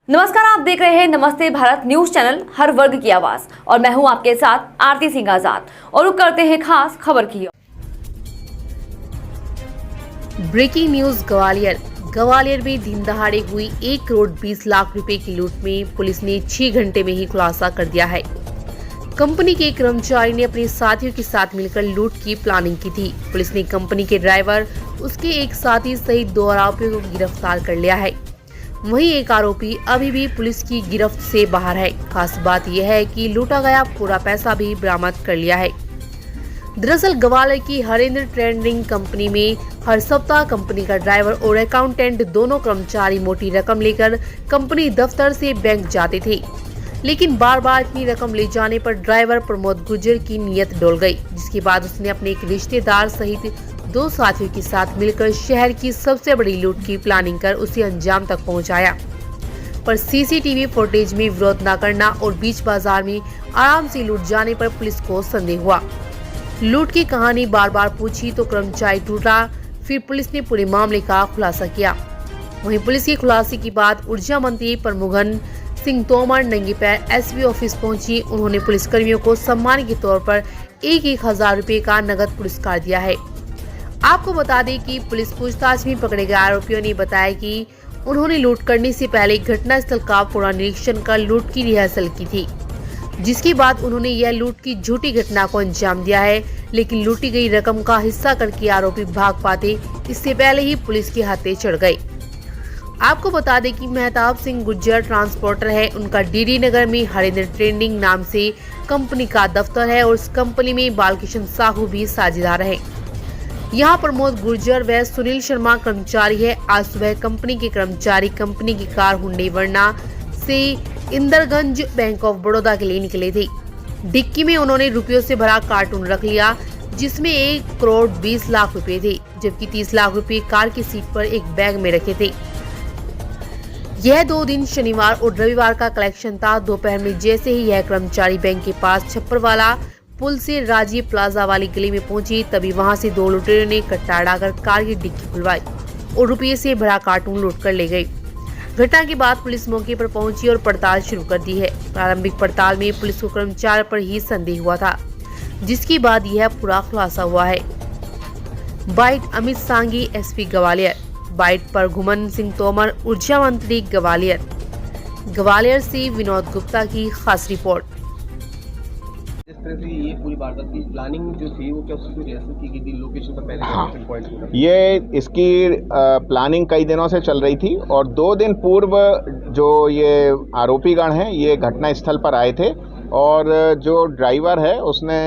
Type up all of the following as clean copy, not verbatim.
नमस्कार, आप देख रहे हैं नमस्ते भारत न्यूज चैनल, हर वर्ग की आवाज। और मैं हूं आपके साथ आरती सिंह आजाद और रुक करते हैं खास खबर की ओर। ब्रेकिंग न्यूज ग्वालियर में दिन दहाड़े हुई 1 करोड़ 20 लाख रुपए की लूट में पुलिस ने 6 घंटे में ही खुलासा कर दिया है। कंपनी के कर्मचारी ने अपने साथियों के साथ मिलकर लूट की प्लानिंग की थी। पुलिस ने कंपनी के ड्राइवर, उसके एक साथी सहित 2 आरोपियों को गिरफ्तार कर लिया है। वहीं एक आरोपी अभी भी पुलिस की गिरफ्त से बाहर है। खास बात यह है कि लूटा गया पूरा पैसा भी बरामद कर लिया है। दरअसल ग्वालियर की हरेंद्र ट्रेडिंग कंपनी में हर सप्ताह कंपनी का ड्राइवर और अकाउंटेंट दोनों कर्मचारी मोटी रकम लेकर कंपनी दफ्तर से बैंक जाते थे, लेकिन बार बार इतनी रकम ले जाने पर ड्राइवर प्रमोद गुर्जर की नीयत डोल गई, जिसके बाद उसने अपने एक रिश्तेदार सहित 2 साथियों के साथ मिलकर शहर की सबसे बड़ी लूट की प्लानिंग कर उसे अंजाम तक पहुंचाया। पर सीसीटीवी फुटेज में विरोध न करना और बीच बाजार में आराम से लूट जाने पर पुलिस को संदेह हुआ। लूट की कहानी बार बार पूछी तो कर्मचारी टूटा। फिर पुलिस ने पूरे मामले का खुलासा किया। वहीं पुलिस के खुलासे के बाद ऊर्जा मंत्री प्रमुगन सिंह तोमर नंगे पैर एसपी ऑफिस पहुंची। उन्होंने पुलिसकर्मियों को सम्मान के तौर पर 1,000 रुपए का नगद पुरस्कार दिया है। आपको बता दें कि पुलिस पूछताछ में पकड़े गए आरोपियों ने बताया कि उन्होंने लूट करने से पहले घटनास्थल का पूरा निरीक्षण कर लूट की रिहर्सल की थी, जिसके बाद उन्होंने यह लूट की झूठी घटना को अंजाम दिया है। लेकिन लूटी गई रकम का हिस्सा करके आरोपी भाग पाते इससे पहले ही पुलिस के हाथे चढ़ गए। आपको बता दें कि मेहताब सिंह गुर्जर ट्रांसपोर्टर है। उनका डीडी नगर में हरेंद्र ट्रेडिंग नाम से कंपनी का दफ्तर है और इस कंपनी में बालकिशन साहू भी साझेदार है। यहाँ प्रमोद गुर्जर व सुनील शर्मा कर्मचारी है। आज सुबह कंपनी के कर्मचारी कंपनी की कार हुंडई वर्ना से इंदरगंज बैंक ऑफ बड़ौदा के लिए निकले थे। डिक्की में उन्होंने रुपयों से भरा कार्टून रख लिया, जिसमें 1 करोड़ 20 लाख रुपए थे, जबकि 30 लाख रुपए कार की सीट पर एक बैग में रखे थे। यह 2 दिन शनिवार और रविवार का कलेक्शन था। दोपहर में जैसे ही यह कर्मचारी बैंक के पास छप्परवाला पुल से राजीव प्लाजा वाली गली में पहुंची, तभी वहां से 2 लुटेरों ने कट्टा डालकर कार की डिक्की खुलवाई और रुपये से भरा कार्टून लूट कर ले गए। घटना के बाद पुलिस मौके पर पहुंची और पड़ताल शुरू कर दी है। प्रारंभिक पड़ताल में पुलिस को कर्मचारी पर ही संदेह हुआ था, जिसके बाद यह पूरा खुलासा हुआ है। बाइट अमित सांगी, एसपी ग्वालियर। बाइट पर घुमन सिंह तोमर, ऊर्जा मंत्री ग्वालियर से विनोद गुप्ता की खास रिपोर्ट। इस तरह से ये पूरी वारदात की प्लानिंग जो थी वो क्या उसकी रिहर्सल की गई थी लोकेशन पर पहले? हाँ, पॉइंट ये इसकी प्लानिंग कई दिनों से चल रही थी और 2 दिन पूर्व जो ये आरोपीगण हैं ये घटना स्थल पर आए थे और जो ड्राइवर है उसने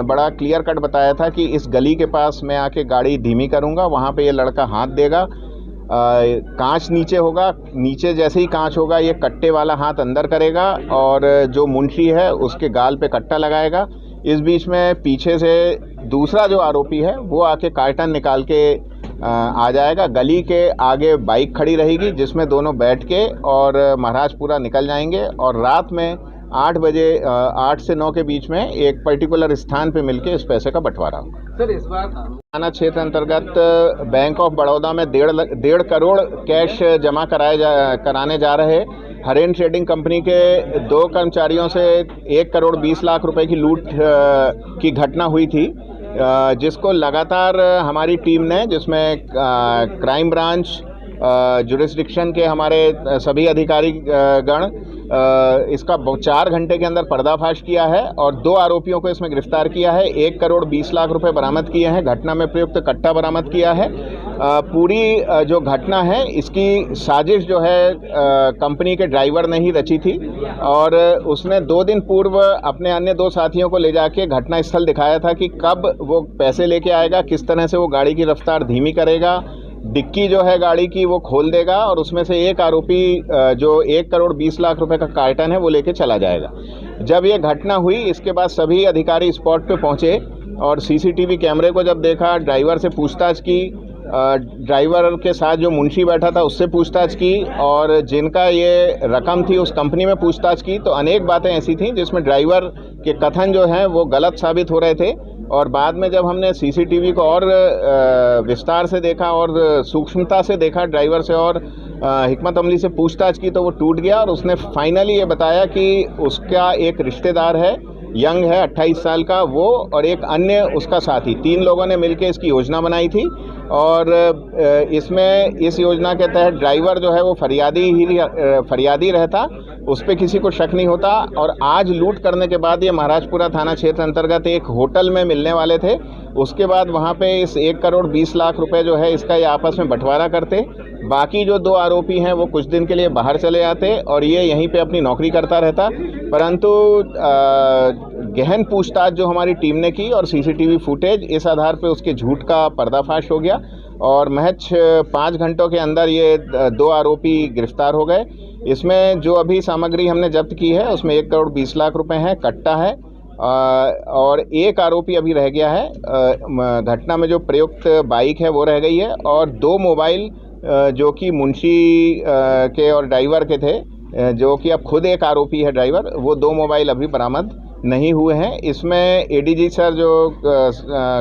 बड़ा क्लियर कट बताया था कि इस गली के पास मैं आके गाड़ी धीमी करूंगा, वहाँ पे ये लड़का हाथ देगा, कांच नीचे होगा, नीचे जैसे ही कांच होगा ये कट्टे वाला हाथ अंदर करेगा और जो मुंशी है उसके गाल पे कट्टा लगाएगा। इस बीच में पीछे से दूसरा जो आरोपी है वो आके कार्टन निकाल के आ जाएगा। गली के आगे बाइक खड़ी रहेगी जिसमें दोनों बैठ के और महाराजपुरा निकल जाएंगे और रात में 8 बजे 8 से 9 के बीच में एक पर्टिकुलर स्थान पे मिलके इस पैसे का बंटवारा होगा। सर, इस बार थाना क्षेत्र अंतर्गत बैंक ऑफ बड़ौदा में 1.5 करोड़ कैश जमा कराने जा रहे हरेंद्र ट्रेडिंग कंपनी के 2 कर्मचारियों से 1 करोड़ 20 लाख रुपए की लूट की घटना हुई थी, जिसको लगातार हमारी टीम ने, जिसमें क्राइम ब्रांच जुरिस्डिक्शन के हमारे सभी अधिकारी गण इसका 4 घंटे के अंदर पर्दाफाश किया है और 2 आरोपियों को इसमें गिरफ्तार किया है। 1 करोड़ 20 लाख रुपए बरामद किए हैं। घटना में प्रयुक्त कट्टा बरामद किया है। पूरी जो घटना है इसकी साजिश जो है कंपनी के ड्राइवर ने ही रची थी और उसने 2 दिन पूर्व अपने अन्य 2 साथियों को ले जाके घटना स्थल दिखाया था कि कब वो पैसे लेके आएगा, किस तरह से वो गाड़ी की रफ्तार धीमी करेगा, डिक्की जो है गाड़ी की वो खोल देगा और उसमें से एक आरोपी जो 1 करोड़ 20 लाख रुपए का कार्टन है वो लेके चला जाएगा। जब ये घटना हुई इसके बाद सभी अधिकारी स्पॉट पे पहुंचे और सीसीटीवी कैमरे को जब देखा, ड्राइवर से पूछताछ की, ड्राइवर के साथ जो मुंशी बैठा था उससे पूछताछ की और जिनका ये रकम थी उस कंपनी में पूछताछ की, तो अनेक बातें ऐसी थीं जिसमें ड्राइवर के कथन जो हैं वो गलत साबित हो रहे थे। और बाद में जब हमने सीसीटीवी को और विस्तार से देखा और सूक्ष्मता से देखा ड्राइवर से और हिकमत अमली से पूछताछ की तो वो टूट गया और उसने फाइनली ये बताया कि उसका एक रिश्तेदार है, यंग है, 28 साल का, वो और एक अन्य उसका साथी, 3 लोगों ने मिलकर इसकी योजना बनाई थी। और इसमें इस योजना के तहत ड्राइवर जो है वो फरियादी रहता, उस पर किसी को शक नहीं होता। और आज लूट करने के बाद ये महाराजपुरा थाना क्षेत्र अंतर्गत एक होटल में मिलने वाले थे। उसके बाद वहाँ पे इस 1 करोड़ 20 लाख रुपए जो है इसका ये आपस में बंटवारा करते। बाकी जो 2 आरोपी हैं वो कुछ दिन के लिए बाहर चले जाते और ये यहीं पे अपनी नौकरी करता रहता। परंतु गहन पूछताछ जो हमारी टीम ने की और सीसीटीवी फुटेज, इस आधार पे उसके झूठ का पर्दाफाश हो गया और महज 5 घंटों के अंदर ये 2 आरोपी गिरफ्तार हो गए। इसमें जो अभी सामग्री हमने जब्त की है उसमें 1 करोड़ 20 लाख रुपए हैं, कट्टा है और एक आरोपी अभी रह गया है। घटना में जो प्रयुक्त बाइक है वो रह गई है और 2 मोबाइल जो कि मुंशी के और ड्राइवर के थे, जो कि अब खुद एक आरोपी है ड्राइवर, वो 2 मोबाइल अभी बरामद नहीं हुए हैं। इसमें एडीजी सर जो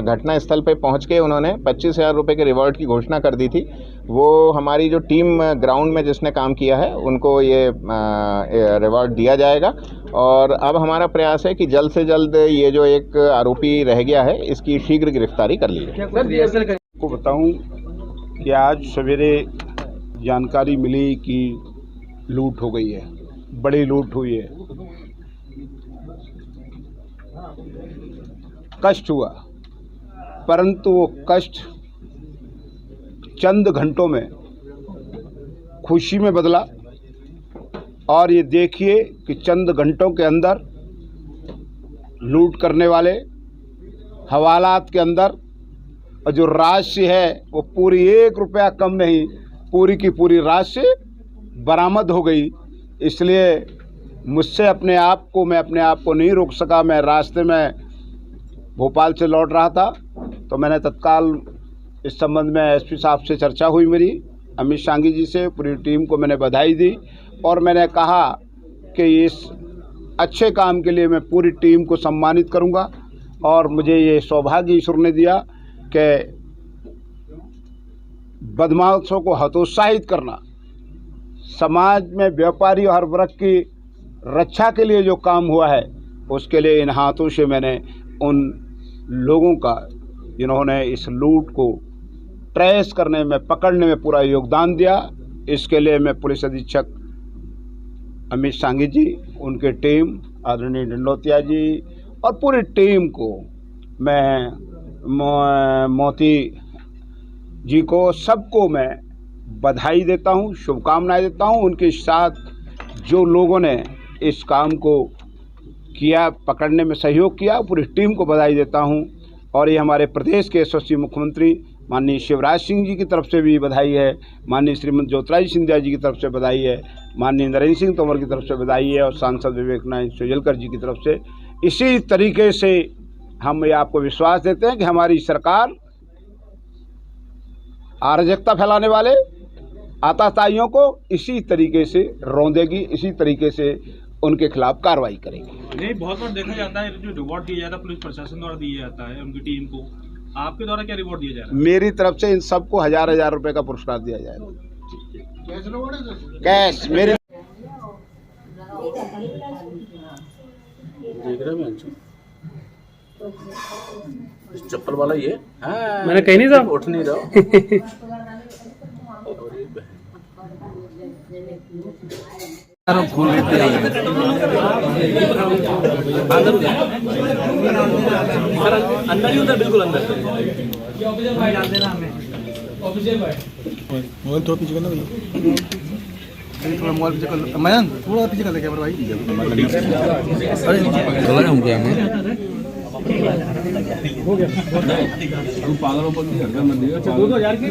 घटना स्थल पे पहुंच के उन्होंने 25,000 रुपये के रिवॉर्ड की घोषणा कर दी थी। वो हमारी जो टीम ग्राउंड में जिसने काम किया है उनको ये रिवॉर्ड दिया जाएगा। और अब हमारा प्रयास है कि जल्द से जल्द ये जो एक आरोपी रह गया है इसकी शीघ्र गिरफ्तारी कर ली जाए। आपको बताऊं कि आज सवेरे जानकारी मिली कि लूट हो गई है, बड़ी लूट हुई है। कष्ट हुआ, परंतु वो कष्ट चंद घंटों में खुशी में बदला। और ये देखिए कि चंद घंटों के अंदर लूट करने वाले हवालात के अंदर, और जो राशि है वो पूरी 1 रुपया कम नहीं, पूरी की पूरी राशि बरामद हो गई। इसलिए मुझसे मैं अपने आप को नहीं रोक सका। मैं रास्ते में भोपाल से लौट रहा था तो मैंने तत्काल इस संबंध में एसपी साहब से चर्चा हुई मेरी, अमित सांघी जी से। पूरी टीम को मैंने बधाई दी और मैंने कहा कि इस अच्छे काम के लिए मैं पूरी टीम को सम्मानित करूंगा। और मुझे ये सौभाग्य ईश्वर ने दिया कि बदमाशों को हतोत्साहित करना, समाज में व्यापारी और हर वर्ग की रक्षा के लिए जो काम हुआ है उसके लिए इन हाथों से मैंने उन लोगों का जिन्होंने इस लूट को ट्रेस करने में, पकड़ने में पूरा योगदान दिया, इसके लिए मैं पुलिस अधीक्षक अमित सांघी जी, उनके टीम आदरणीय डंडोतिया जी और पूरी टीम को मैं मोती जी को, सबको मैं बधाई देता हूं, शुभकामनाएं देता हूं। उनके साथ जो लोगों ने इस काम को किया, पकड़ने में सहयोग किया, पूरी टीम को बधाई देता हूं। और ये हमारे प्रदेश के यशस्वी मुख्यमंत्री माननीय शिवराज सिंह जी की तरफ से भी बधाई है, माननीय श्रीमती ज्योतिरादित्य सिंधिया जी की तरफ से बधाई है, माननीय नरेंद्र सिंह तोमर की तरफ से बधाई है और सांसद विवेकानंद शेजवलकर जी की तरफ से। इसी तरीके से हम ये आपको विश्वास देते हैं कि हमारी सरकार अराजकता फैलाने वाले आतताइयों को इसी तरीके से रौंदेगी, इसी तरीके से उनके खिलाफ कार्रवाई करेगी। नहीं, बहुत बार देखा जाता है जो रिवॉर्ड दिया जाता है पुलिस प्रशासन द्वारा दिया जाता है उनकी टीम को, आपके द्वारा क्या रिवॉर्ड दिया जा रहा है? मेरी तरफ से इन सबको 1000 रुपए का पुरस्कार दिया जाएगा, कैश। मेरे देख रहे हैं इस चप्पल वाला ये, हाँ, मैंने कहीं नहीं था, उठ नहीं रहा। अंदर ही उधर, बिल्कुल अंदर। मोबाइल थोड़ा पीछे करना भैया, थोड़ा मोबाइल पीछे कर, मयंक थोड़ा पीछे कर ले कैमरा भाई। अरे हम क्या हो गया पागलों पर भी हरकत मत दिया। 2000 की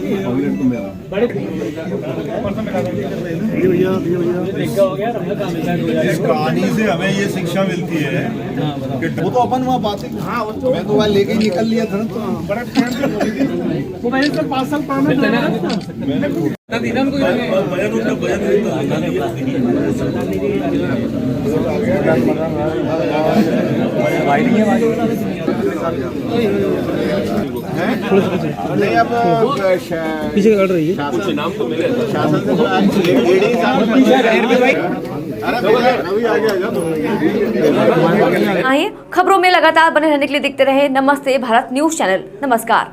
बड़े भैया इस कहानी से हमें ये शिक्षा मिलती है कि वो तो अपन वहाँ बातें, मैं तो वहाँ लेके ही निकल लिया था तो बड़ा 5 साल पुराना नहीं अब पीछे कर रही है कुछ नाम तो मिले शासन से जो आइए खबरों में लगातार बने रहने के लिए देखते रहे नमस्ते भारत न्यूज चैनल। नमस्कार।